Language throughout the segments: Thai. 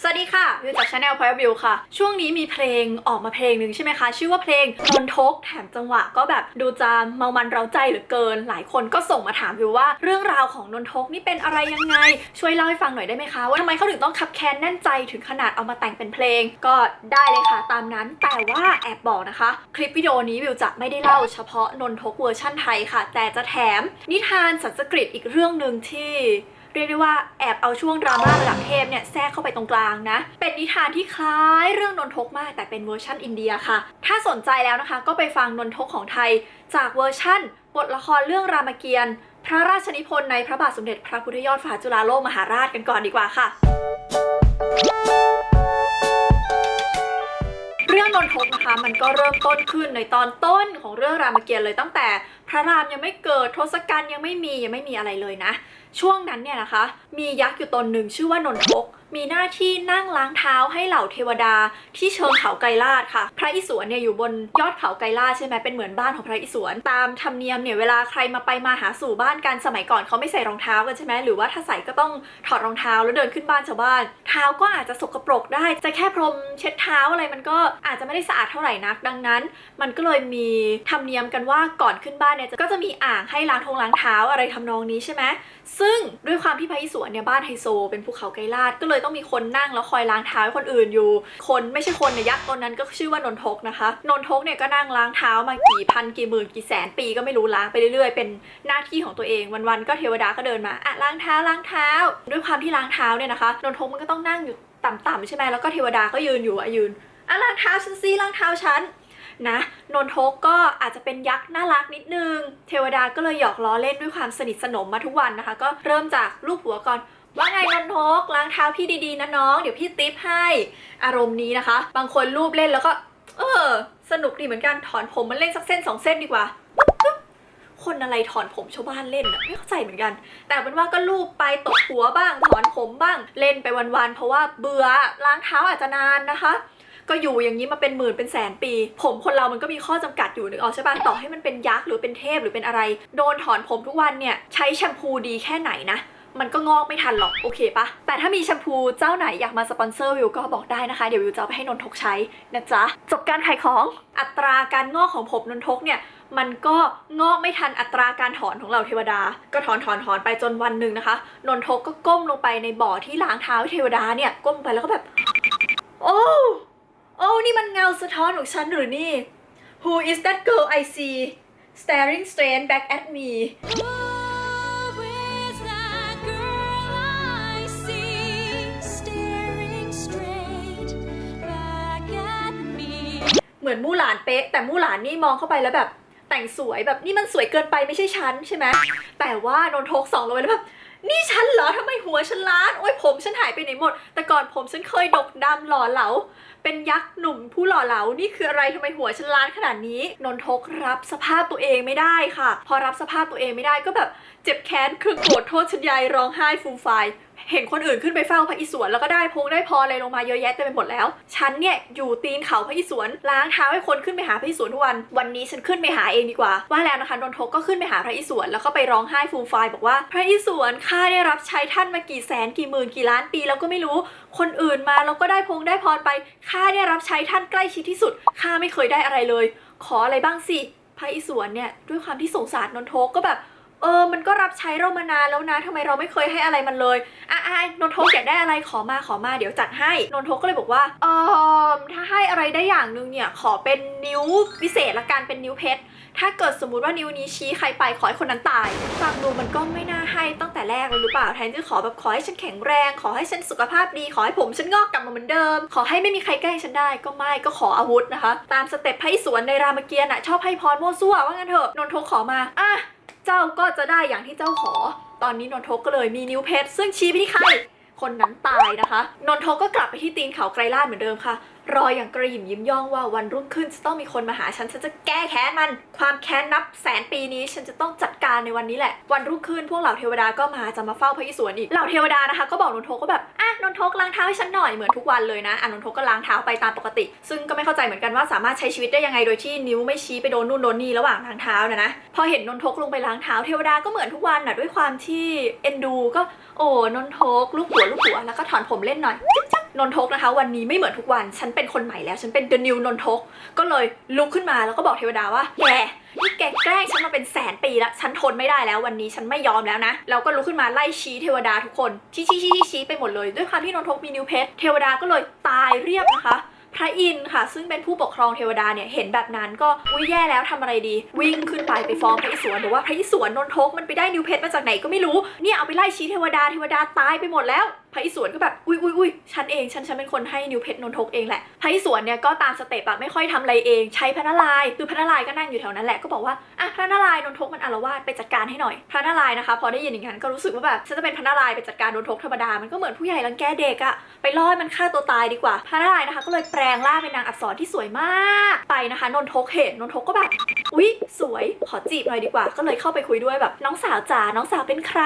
สวัสดีค่ะวิวจาก Channel Point of View ค่ะช่วงนี้มีเพลงออกมาเพลงหนึ่งใช่ไหมคะชื่อว่าเพลงนนทกแถมจังหวะก็แบบดูจะเมามันเร้าใจเหลือเกินหลายคนก็ส่งมาถามวิวว่าเรื่องราวของนนทกนี่เป็นอะไรยังไงช่วยเล่าให้ฟังหน่อยได้ไหมคะว่าทำไมเขาถึงต้องคับแค้นแน่นใจถึงขนาดเอามาแต่งเป็นเพลงก็ได้เลยค่ะตามนั้นแต่ว่าแอบบอกนะคะคลิปวิดีโอนี้วิวจะไม่ได้เล่าเฉพาะนนทกเวอร์ชั่นไทยค่ะแต่จะแถมนิทานสันสกฤตอีกเรื่องหนึ่งที่เรียกได้ว่าแอบเอาช่วงดราม่าระดับเทพเนี่ยแทรกเข้าไปตรงกลางนะเป็นนิทานที่คล้ายเรื่องนนทกมากแต่เป็นเวอร์ชั่นอินเดียค่ะถ้าสนใจแล้วนะคะก็ไปฟังนนทกของไทยจากเวอร์ชั่นบทละครเรื่องรามเกียรติ์พระราชนิพนธ์ในพระบาทสมเด็จพระพุทธยอดฟ้าจุฬาโลกมหาราชกันก่อนดีกว่าค่ะเรื่องนนทกนะคะมันก็เริ่มต้นขึ้นในตอนต้นของเรื่องรามเกียรติ์เลยตั้งแต่พระรามยังไม่เกิดทศกัณฐ์ยังไม่มีอะไรเลยนะช่วงนั้นเนี่ยนะคะมียักษ์อยู่ตนหนึ่งชื่อว่านนทกมีหน้าที่นั่งล้างเท้าให้เหล่าเทวดาที่เชิงเขาไกรลาศค่ะพระอิศวรเนี่ยอยู่บนยอดเขาไกรลาศใช่ไหมเป็นเหมือนบ้านของพระอิศวรตามธรรมเนียมเนี่ยเวลาใครมาไปมาหาสู่บ้านกันสมัยก่อนเขาไม่ใส่รองเท้ากันใช่ไหมหรือว่าถ้าใส่ก็ต้องถอดรองเท้าแล้วเดินขึ้นบ้านชาวบ้านเท้าก็อาจจะสกปรกได้จะแค่พรมเช็ดเท้าอะไรมันก็อาจจะไม่ได้สะอาดเท่าไหร่นักดังนั้นมันก็เลยมีธรรมเนียมกันว่าก่อนขึ้นบ้านเนี่ยก็จะมีอ่างให้ล้างเท้าอะไรทำนองนี้ใช่ไหมซึ่งด้วยความที่พระอิศวรเนี่ยบ้านไฮโซเป็นภูเขาไกรลาศก็เลยต้องมีคนนั่งแล้วคอยล้างเท้าให้คนอื่นอยู่คนไม่ใช่คนเนี่ยยักษ์ตนนั้นก็ชื่อว่านนทกนะคะนนทกเนี่ยก็นั่งล้างเท้ามากี่พันกี่หมื่นกี่แสนปีก็ไม่รู้ล้างไปเรื่อยๆเป็นหน้าที่ของตัวเองวันๆก็เทวดาก็เดินมาล้างเท้าด้วยความที่ล้างเท้าเนี่ยนะคะนนทกมันก็ต้องนั่งอยู่ต่ำๆใช่ไหมแล้วก็เทวดาก็ยืนอยู่ยืนล้างเท้าฉันซิล้างเท้าฉันนะนนทกก็อาจจะเป็นยักษ์น่ารักนิดนึงเทวดาก็เลยหยอกล้อเล่นด้วยความสนิทสนมมาทุกวันนะคะก็เริ่มจากลูบหัวก่อนว่าไงนนทกล้างเท้าพี่ดีๆนะน้องเดี๋ยวพี่ติ๊บให้อารมณ์นี้นะคะบางคนลูบเล่นแล้วก็สนุกดีเหมือนกันถอนผมมันเล่นสักเส้นสองเส้นดีกว่าคนอะไรถอนผมชาวบ้านเล่นไม่เข้าใจเหมือนกันแต่เป็นว่าก็ลูบไปตบหัวบ้างถอนผมบ้างเล่นไปวันๆเพราะว่าเบื่อล้างเท้าอาจจะนานนะคะก็อยู่อย่างนี้มาเป็นหมื่นเป็นแสนปีผมคนเรามันก็มีข้อจำกัดอยู่นึกออกใช่ปะต่อให้มันเป็นยักษ์หรือเป็นเทพหรือเป็นอะไรโดนถอนผมทุกวันเนี่ยใช้แชมพูดีแค่ไหนนะมันก็งอกไม่ทันหรอกโอเคปะแต่ถ้ามีแชมพูเจ้าไหนอยากมาสปอนเซอร์วิวก็บอกได้นะคะเดี๋ยววิวจะเอาไปให้นนทกใช้นะจ๊ะจบการขายของอัตราการงอกของผมนนทกเนี่ยมันก็งอกไม่ทันอัตราการถอนของเราเทวดาก็ถอนไปจนวันหนึ่งนะคะนนทกก็ก้มลงไปในบ่อที่ล้างเท้าเทวดาเนี่ยก้มไปแล้วก็แบบโอ้นี่มันเงาสะท้อนของฉันหรือนี่ Who is that girl I see staring straight back at meเหมือนมู่หลานเป๊ะแต่มู่หลานนี่มองเข้าไปแล้วแบบแต่งสวยแบบนี่มันสวยเกินไปไม่ใช่ฉันใช่ไหมแต่ว่านนทกส่องลงไปแล้วแบบนี่ฉันเหรอทำไมหัวฉันล้านโอ้ยผมฉันหายไปไหนหมดแต่ก่อนผมฉันเคยดกดำหล่อเหลาเป็นยักษ์หนุ่มผู้หล่อเหลานี่คืออะไรทำไมหัวฉันล้านขนาดนี้นนทกรับสภาพตัวเองไม่ได้ค่ะพอรับสภาพตัวเองไม่ได้ก็แบบเจ็บแค้นคือโกรธโทษชันใยร้องไห้ฟูมฟายเห็นคนอื่นขึ้นไปเฝ้าพระอิศวรแล้วก็ได้พออะไรลงมาเยอะแยะเต็มไปหมดแล้วฉันเนี่ยอยู่ตีนเขาพระอิศวรล้างเท้าให้คนขึ้นไปหาพระอิศวรทุกวันนี้ฉันขึ้นไปหาเองดีกว่าว่าแล้วนะคะนนทกก็ขึ้นไปหาพระอิศวรแล้วก็ไปร้องไห้ฟูมฟายบอกว่าพระอิศวรข้าได้รับใช้ท่านมากี่แสนกี่หมื่นกี่ล้านปีแล้วก็ไม่รู้คนอื่นมาแล้วก็ได้พรไปข้าได้รับใช้ท่านใกล้ชิดที่สุดข้าไม่เคยได้อะไรเลยขออะไรบ้างสิพระอิศวรเนี่ยด้วยความที่สงสารนนทกก็แบบมันก็รับใช้เรามานานแล้วนะทำไมเราไม่เคยให้อะไรมันเลยนนทกอยากได้อะไรขอมาเดี๋ยวจัดให้นนทกก็เลยบอกว่าถ้าให้อะไรได้อย่างนึงเนี่ยขอเป็นนิ้วพิเศษละกันเป็นนิ้วเพชรถ้าเกิดสมมุติว่านิ้วนี้ชี้ใครไปขอให้คนนั้นตายฟังดูมันก็ไม่น่าให้ตั้งแต่แรกเลยหรือเปล่าแทนที่ขอแบบขอให้ฉันแข็งแรงขอให้ฉันสุขภาพดีขอให้ผมฉันงอกกลับมาเหมือนเดิมขอให้ไม่มีใครแกล้งฉันได้ก็ไม่ก็ขออาวุธนะคะตามสเต็ปพระอิศวรในรามเกียรติ์ชอบให้พรมั่วซั่วว่างั้นเถอะนนทกขอมาเจ้าก็จะได้อย่างที่เจ้าขอตอนนี้นนทกก็เลยมีนิ้วเพชรซึ่งชี้ไปที่ใครคนนั้นตายนะคะนนทกก็กลับไปที่ตีนเขาไกรลาศเหมือนเดิมค่ะรออย่างกระหยิ่มยิ้มย่องว่าวันรุ่งขึ้นจะต้องมีคนมาหาฉันจะแก้แค้นมันความแค้นนับแสนปีนี้ฉันจะต้องจัดการในวันนี้แหละวันรุ่งขึ้นพวกเหล่าเทวดาก็มาจะมาเฝ้าพระอิศวรอีกเหล่าเทวดานะคะก็บอกนนทกก็แบบนนทกล้างเท้าให้ฉันหน่อยเหมือนทุกวันเลยนะนนทกก็ล้างเท้าไปตามปกติซึ่งก็ไม่เข้าใจเหมือนกันว่าสามารถใช้ชีวิตได้ยังไงโดยที่นิ้วไม่ชี้ไปโดนนู่นโดนนี่ระหว่างล้างเท้านะพอเห็นนนทกลงไปล้างเท้าเทวดาก็เหมือนทุกวันด้วยความที่เอ็นดูก็นนทกลูกหัวแล้วก็ถอนผมเล่นหน่อย นนทกนะคะวันนี้ไม่เหมือนทุกวันฉันเป็นคนใหม่แล้วฉันเป็น The New นนทกก็เลยลุกขึ้นมาแล้วก็บอกเทวดาว่าแกนี่แกแกล้งฉันมาเป็นแสนปีแล้วฉันทนไม่ได้แล้ววันนี้ฉันไม่ยอมแล้วนะแล้วก็ลุกขึ้นมาไล่ชี้เทวดาทุกคนชี้ไปหมดเลยด้วยความที่นนทกมีนิ้วเพชรเทวดาก็เลยตายเรียบนะคะพระอินทร์ค่ะซึ่งเป็นผู้ปกครองเทวดาเนี่ยเห็นแบบนั้นก็แย่แล้วทำอะไรดีวิ่งขึ้นไปฟ้องพระอิศวรบอกว่าพระอิศวรนนทกมันไปได้นิ้วเพชรมาจากไหนก็ไม่รู้เนี่ยเอาไปไล่ชี้เทวดาตายไปหมดแล้วพระอิศวรก็แบบอุ้ยฉันเองฉันเป็นคนให้นิ้วเพชรนนทกเองแหละพระอิศวรเนี่ยก็ตามสเต็ปอะไม่ค่อยทำอะไรเองใช้พระนารายณ์คือพระนารายณ์ก็นั่งอยู่แถวนั้นแหละก็บอกว่าอ่ะพระนารายณ์นนทกมันอาละวาดไปจัดการให้หน่อยพระนารายณ์นะคะพอได้ยินอย่างนั้นก็รู้สึกว่าแบบฉันจะเป็นพระนารายณ์ไปจัดการนนทกธรรมดามันก็เหมือนผู้ใหญ่รังแกเด็กอะไปล่อมันฆ่าตัวตายดีกว่าพระนารายณ์นะคะก็เลยแปลงร่างเป็นนางอักษรที่สวยมากไปนะคะนนทกเห็นนนทกก็แบบอุ๊ยสวยขอจีบหน่อยดีกว่าก็เลยเข้าไปคุยด้วยแบบน้องสาวจ๋าน้องสาวเป็นใคร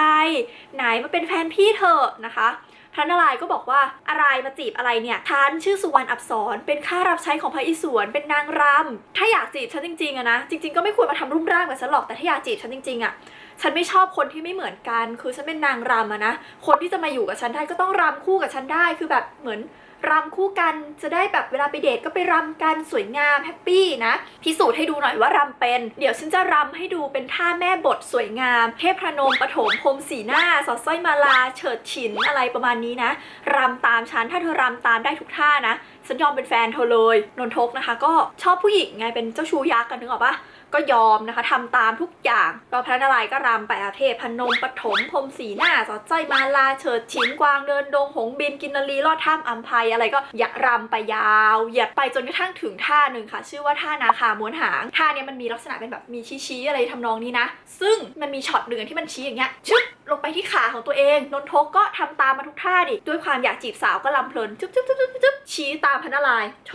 ไหนมาเป็นแฟนพี่เธอนะคะพระนารายณ์ก็บอกว่าอะไรมาจีบอะไรเนี่ยฉันชื่อสุวรรณอับสรเป็นข้ารับใช้ของพระอิศวรเป็นนางรำถ้าอยากจีบฉันจริงๆอะนะจริงๆก็ไม่ควรมาทำรุ่มร่างกับฉันหรอกแต่ถ้าอยากจีบฉันจริงๆอะฉันไม่ชอบคนที่ไม่เหมือนกันคือฉันเป็นนางรำอะนะคนที่จะมาอยู่กับฉันได้ก็ต้องรำคู่กับฉันได้คือแบบเหมือนรำคู่กันจะได้แบบเวลาไปเดทก็ไปรำกันสวยงามแฮปปี้นะพิสูจน์ให้ดูหน่อยว่ารำเป็นเดี๋ยวฉันจะรำให้ดูเป็นท่าแม่บทสวยงามเทพนมปฐมพรมสีหน้าสอดสร้อยมาลาเฉิดฉินอะไรประมาณนี้นะรำตามฉันถ้าเธอรำตามได้ทุกท่านะฉันยอมเป็นแฟนเธอเลยนนทกนะคะก็ชอบผู้หญิงไงเป็นเจ้าชู้ยักษ์กันนึกออกปะก็ยอมนะคะทำตามทุกอย่างก็พระนารายณ์ก็รำไปอาเทพนมปฐมพรมสีหน้าสอดสร้อยมาลาเฉิดฉินกวางเดินดงหงบินกินนรีลอดถ้ำอัมภัยอะไรก็อย่ารำไปยาวอย่าไปจนกระทั่งถึงท่าหนึ่งค่ะชื่อว่าท่านาคาม้วนหางท่าเนี้ยมันมีลักษณะเป็นแบบมีชี้อะไรทำนองนี้นะซึ่งมันมีช็อตหนึ่งที่มันชี้อย่างเงี้ยชึบลงไปที่ขาของตัวเองนนทกก็ทำตามมาทุกท่าดิด้วยความอยากจีบสาวก็รำเพลินจึ๊บชี้ตามพระนารายณ์โช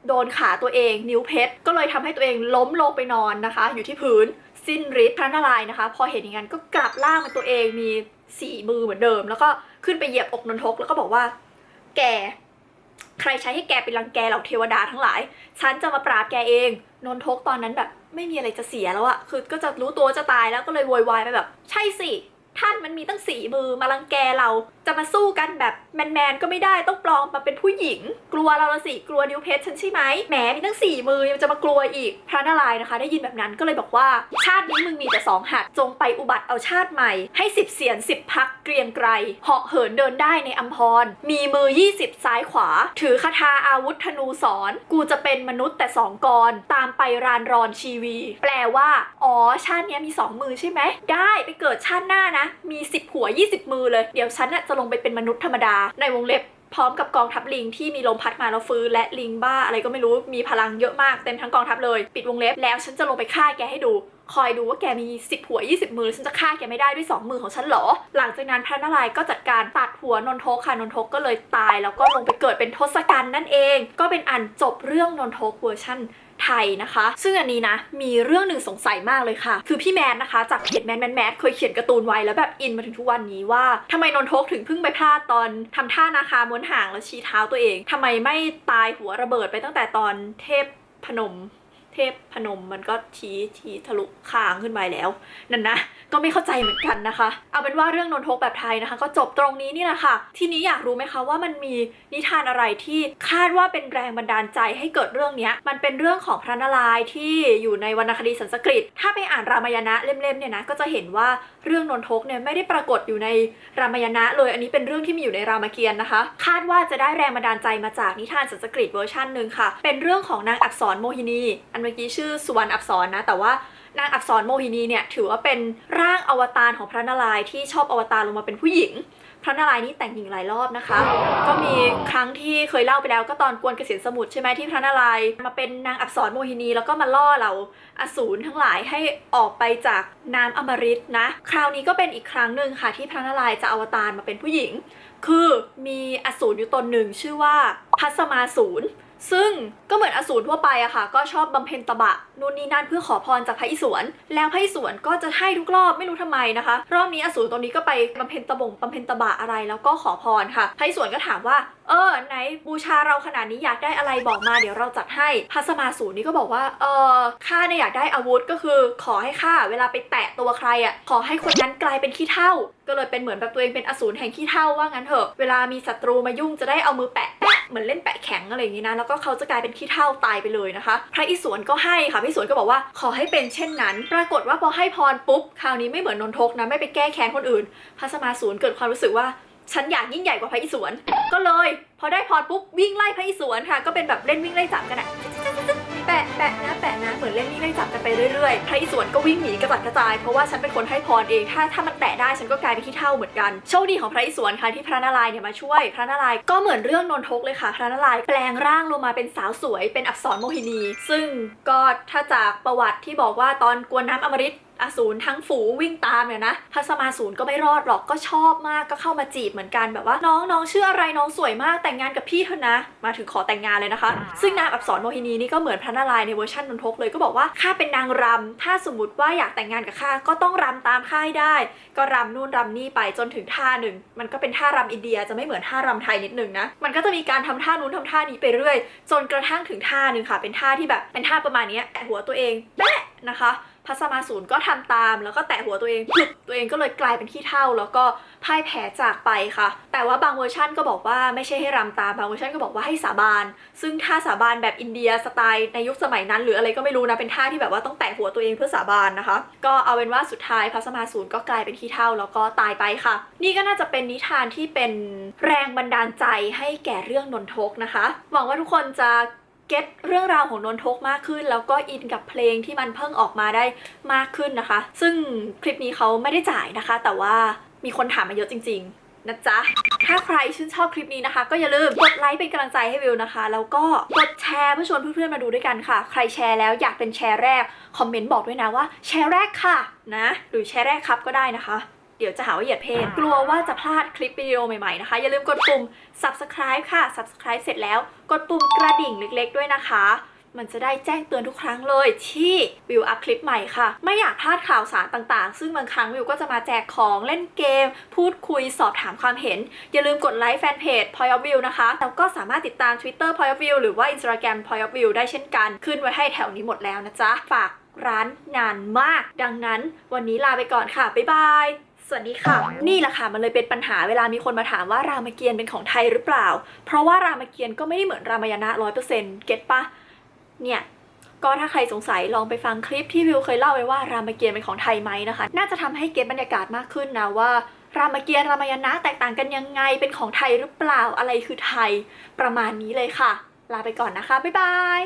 โดนขาตัวเองนิ้วเพชรก็เลยทำให้ตัวเองล้มลงไปนอนนะคะอยู่ที่พื้นสิ้นฤทธิ์พระนารายณ์นะคะพอเห็นอย่างนั้นก็กลับร่างเป็นตัวเองมี4 มือเหมือนเดิมแล้วก็ขึ้นไปเหยียบอกนนทกแล้วก็บอกว่าแกใครใช้ให้แกเป็นรังแกเหล่าเทวดาทั้งหลายฉันจะมาปราบแกเองนนทกตอนนั้นแบบไม่มีอะไรจะเสียแล้วอะคือก็จะรู้ตัวจะตายแล้วก็เลยโวยวายไปแบบใช่สิท่านมันมีตั้ง4 มือมารังแกเราจะมาสู้กันแบบแมนก็ไม่ได้ต้องปลอมมาเป็นผู้หญิงกลัวเราละสิกลัวนิ้วเพชรฉันใช่ไหมแหมมีตั้ง4 มือยังจะมากลัวอีกพระนารายณ์นะคะได้ยินแบบนั้นก็เลยบอกว่าชาตินี้มึงมีแต่2 หัดจงไปอุบัติเอาชาติใหม่ให้10 เสียน10 พักเกรียงไกรเหาะเหินเดินได้ในอัมพรมีมือ20ซ้ายขวาถือคาถาอาวุธธนูสอนกูจะเป็นมนุษย์แต่2 กรตามไปรานรอนชีวีแปลว่าอ๋อชาตินี้มี2 มือใช่ไหมได้ไปเกิดชาติหน้านะมี10 หัว20 มือเลยเดี๋ยวฉันจะลงไปเป็นมนุษย์ธรรมดาในวงเล็บพร้อมกับกองทัพลิงที่มีลมพัดมาแล้วฟื้นและลิงบ้าอะไรก็ไม่รู้มีพลังเยอะมากเต็มทั้งกองทัพเลยปิดวงเล็บแล้วฉันจะลงไปฆ่าแกให้ดูคอยดูว่าแกมี10 หัว20 มือฉันจะฆ่าแกไม่ได้ด้วย2 มือของฉันเหรอหลังจากนั้นพระนารายณ์ก็จัดการตัดหัวนนทกค่ะนนทกก็เลยตายแล้วก็ลงไปเกิดเป็นทศกัณฐ์นั่นเองก็เป็นอันจบเรื่องนนทกเวอร์ชั่นไทยนะคะซึ่งอันนี้นะมีเรื่องหนึ่งสงสัยมากเลยค่ะคือพี่แมนนะคะจากเพจแมนเคยเขียนการ์ตูนไว้แล้วแบบอินมาถึงทุกวันนี้ว่าทำไมนนทกถึงเพิ่งไปพลาดตอนทำท่านาคาม้วนหางแล้วชี้เท้าตัวเองทำไมไม่ตายหัวระเบิดไปตั้งแต่ตอนเทพพนมมันก็ชี้ทะลุคางขึ้นไปแล้วนั่นนะก็ไม่เข้าใจเหมือนกันนะคะเอาเป็นว่าเรื่องนนทกแบบไทยนะคะก็จบตรงนี้นี่แหละค่ะทีนี้อยากรู้ไหมคะว่ามันมีนิทานอะไรที่คาดว่าเป็นแรงบันดาลใจให้เกิดเรื่องนี้มันเป็นเรื่องของพระนารายณ์ที่อยู่ในวรรณคดีสันสกฤตถ้าไปอ่านรามายณะเล่มๆเนี่ยนะก็จะเห็นว่าเรื่องนนทกเนี่ยไม่ได้ปรากฏอยู่ในรามายณะเลยอันนี้เป็นเรื่องที่มีอยู่ในรามเกียรติ์นะคะคาดว่าจะได้แรงบันดาลใจมาจากนิทานสันสกฤตเวอร์ชันนึงค่ะเป็นเรื่องของนางอักษรโมหินีอันเมื่อกี้ชื่อสุวรรณอักษรนะแต่ว่านางอักษรโมหินีเนี่ยถือว่าเป็นร่างอวตารของพระนารายณ์ที่ชอบอวตารลงมาเป็นผู้หญิงพระนารายณ์นี่แต่งหญิงหลายรอบนะคะก็มีครั้งที่เคยเล่าไปแล้วก็ตอนกวนเกษียณสมุทรใช่ไหมที่พระนารายณ์มาเป็นนางอักษรโมหินีแล้วก็มาล่อเราอสูรทั้งหลายให้ออกไปจากน้ำอมฤตนะคราวนี้ก็เป็นอีกครั้งหนึ่งค่ะที่พระนารายณ์จะอวตารมาเป็นผู้หญิงคือมีอสูรอยู่ตนหนึ่งชื่อว่าพัสมาสูรซึ่งก็เหมือนอสูรทั่วไปอะค่ะก็ชอบบำเพ็ญตบะนู่นนี่นั่นเพื่อขอพรจากพระอิศวรแล้วพระอิศวรก็จะให้ทุกรอบไม่รู้ทำไมนะคะรอบนี้อสูรตัวนี้ก็ไปบำเพ็ญตบะอะไรแล้วก็ขอพรค่ะพระอิศวรก็ถามว่าไหนบูชาเราขนาดนี้อยากได้อะไรบอกมาเดี๋ยวเราจัดให้พัสมาสูรนี่ก็บอกว่าข้าเนี่ยอยากได้อาวุธก็คือขอให้ข้าเวลาไปแตะตัวใครอะขอให้คนนั้นกลายเป็นขี้เถ้าก็เลยเป็นเหมือนแบบตัวเองเป็นอสูรแห่งขี้เถ้าว่างั้นเถอะเวลามีศัตรูมายุ่งจะได้เอามือแปะ เหมือนเล่นแปะแข็งอะไรอย่างนี้นะแล้วก็เขาจะกลายเป็นขี้เถ้าตายไปเลยนะคะพระอิศวรก็ให้ค่ะพระอิศวรก็บอกว่าขอให้เป็นเช่นนั้นปรากฏว่าพอให้พรปุ๊บคราวนี้ไม่เหมือนนนทกนะไม่ไปแก้แค้นคนอื่นพระสมาสูรเกิดความรู้สึกว่าฉันอยากยิ่งใหญ่กว่าพระอิศวรก็เลยพอได้พรปุ๊บวิ่งไล่พระอิศวรค่ะก็เป็นแบบเล่นวิ่งไล่จับกันอะแปะนะเหมือนเล่นวิ่งไล่จับกันไปเรื่อยๆพระอิศวรก็วิ่งหนีกระจัดกระจายเพราะว่าฉันเป็นคนให้พรเองถ้ามันแตะได้ฉันก็กลายเป็นขี้เถ้าเหมือนกันโชคดีของพระอิศวรค่ะที่พระนารายณ์เนี่ยมาช่วยพระนารายณ์ก็เหมือนเรื่องนนทกเลยค่ะพระนารายณ์แปลงร่างลงมาเป็นสาวสวยเป็นอักษรโมหินีซึ่งก็ถ้าจากประวัติที่บอกว่าตอนกวนน้ำอมฤตอสูรทั้งฝูงวิ่งตามเนี่ยนะพระสมาสูรก็ไม่รอดหรอกก็ชอบมากก็เข้ามาจีบเหมือนกันแบบว่าน้องชื่ออะไรน้องสวยมากแต่งงานกับพี่เถอะนะมาถึงขอแต่งงานเลยนะคะซึ่งนางอักษรโมหินีนี่ก็เหมือนพระนารายณ์ในเวอร์ชันนนทกเลยก็บอกว่าข้าเป็นนางรำถ้าสมมติว่าอยากแต่งงานกับข้าก็ต้องรำตามข้าให้ได้ก็รำนู่นรำนี่ไปจนถึงท่าหนึ่งมันก็เป็นท่ารำอินเดียจะไม่เหมือนท่ารำไทยนิดนึงนะมันก็จะมีการทำท่านู้นทำท่านี้ไปเรื่อยจนกระทั่งถึงท่าหนึ่งค่ะเป็นท่าที่แบบเป็นท่าประมาณนี้แตะหัวตัวเองแปะนะคะพระสมาสูรก็ทำตามแล้วก็แตะหัวตัวเองปุ๊บตัวเองก็เลยกลายเป็นขี้เถ้าแล้วก็พ่ายแพ้จากไปค่ะแต่ว่าบางเวอร์ชันก็บอกว่าไม่ใช่ให้รำตามบางเวอร์ชันก็บอกว่าให้สาบานซึ่งท่าสาบานแบบอินเดียสไตล์ในยุคสมัยนั้นหรืออะไรก็ไม่รู้นะเป็นท่าที่แบบว่าต้องแตะหัวตัวเองเพื่อสาบานนะคะก็เอาเป็นว่าสุดท้ายพระสมาสูรก็กลายเป็นขี้เถ้าแล้วก็ตายไปค่ะนี่ก็น่าจะเป็นนิทานที่เป็นแรงบันดาลใจให้แก่เรื่องนนทกนะคะหวังว่าทุกคนจะเก็ตเรื่องราวของนนทกมากขึ้นแล้วก็อินกับเพลงที่มันเพิ่งออกมาได้มากขึ้นนะคะซึ่งคลิปนี้เขาไม่ได้จ่ายนะคะแต่ว่ามีคนถามมาเยอะจริงๆนะจ๊ะถ้าใครชื่นชอบคลิปนี้นะคะก็อย่าลืมกดไลค์เป็นกำลังใจให้วิวนะคะแล้วก็กดแชร์เพื่อชวนเพื่อนๆมาดูด้วยกันค่ะใครแชร์แล้วอยากเป็นแชร์แรกคอมเมนต์บอกด้วยนะว่าแชร์แรกค่ะนะหรือแชร์แรกครับก็ได้นะคะเดี๋ยวจะหาว่าเหยียดเพศกลัวว่าจะพลาดคลิปวิดีโอใหม่ๆนะคะอย่าลืมกดปุ่ม subscribe ค่ะ subscribe เสร็จแล้วกดปุ่มกระดิ่งเล็กๆด้วยนะคะมันจะได้แจ้งเตือนทุกครั้งเลยที่วิวอัพคลิปใหม่ค่ะไม่อยากพลาดข่าวสารต่างๆซึ่งบางครั้งวิวก็จะมาแจกของเล่นเกมพูดคุยสอบถามความเห็นอย่าลืมกดไลค์แฟนเพจ Point of View นะคะแล้วก็สามารถติดตาม Twitter Point of View หรือว่า Instagram Point of View ได้เช่นกันขึ้นไว้ให้แถวนี้หมดแล้วนะจ๊ะฝากร้านนานมากดังนั้นวันนี้ลาไปก่อนค่ะบ๊ายบายสวัสดีค่ะนี่แหละค่ะมันเลยเป็นปัญหาเวลามีคนมาถามว่ารามเกียรติ์เป็นของไทยหรือเปล่าเพราะว่ารามเกียรติ์ก็ไม่ได้เหมือนรามายณะ 100% เก็ตปะเนี่ยก็ถ้าใครสงสัยลองไปฟังคลิปที่วิวเคยเล่าไว้ว่ารามเกียรติ์เป็นของไทยไหมนะคะน่าจะทำให้เก็ตบรรยากาศมากขึ้นนะว่ารามเกียรติ์รามายณะแตกต่างกันยังไงเป็นของไทยหรือเปล่าอะไรคือไทยประมาณนี้เลยค่ะลาไปก่อนนะคะบ๊ายบาย